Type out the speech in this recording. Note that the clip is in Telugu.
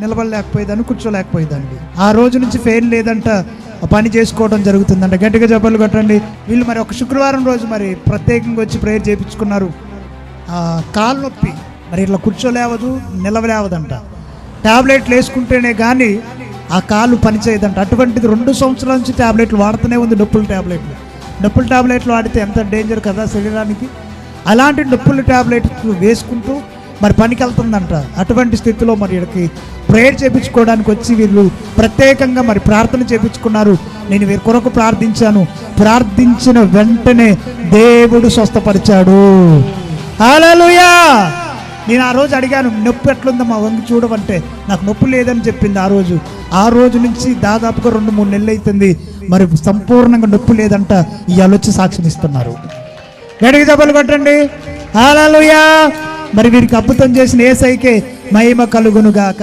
నిలబడలేకపోయేదాన్ని, కూర్చోలేకపోయేదాన్ని. ఆ రోజు నుంచి ఫెయిల్ లేదంట, పని చేసుకోవడం జరుగుతుందంట. గట్టిగా చెప్పలు కొట్టండి. వీళ్ళు మరి ఒక శుక్రవారం రోజు మరి ప్రత్యేకంగా వచ్చి ప్రేయర్ చేయించుకున్నారు. కాలు నొప్పి, మరి ఇట్లా కూర్చోలేవదు, నిలవలేవదంట. ట్యాబ్లెట్లు వేసుకుంటేనే కానీ ఆ కాలు పనిచేయదంట. అటువంటిది 2 సంవత్సరాల నుంచి ట్యాబ్లెట్లు వాడుతూనే ఉంది. నొప్పుల ట్యాబ్లెట్లు వాడితే ఎంత డేంజర్ కదా శరీరానికి. అలాంటి నొప్పుల ట్యాబ్లెట్లు వేసుకుంటూ మరి పనికి వెళ్తుందంట. అటువంటి స్థితిలో మరి వీళ్ళకి ప్రేయర్ చేయించుకోవడానికి వచ్చి వీళ్ళు ప్రత్యేకంగా మరి ప్రార్థన చేయించుకున్నారు. నేను వీరి కొరకు ప్రార్థించాను. ప్రార్థించిన వెంటనే దేవుడు స్వస్థపరిచాడు. హల్లెలూయా. నేను ఆ రోజు అడిగాను, నొప్పి ఎట్లుందమ్మా వంగి చూడమంటే నాకు నొప్పి లేదని చెప్పింది. ఆ రోజు నుంచి దాదాపుగా 2-3 నెలలు అవుతుంది. మరి సంపూర్ణంగా నొప్పి లేదంట. ఇవాళ వచ్చి సాక్ష్యం ఇస్తున్నారు. గట్టిగా చప్పట్లు కొట్టండి. హల్లెలూయా. మరి వీరికి అద్భుతం చేసిన యేసయ్యకే మహిమ కలుగును గాక.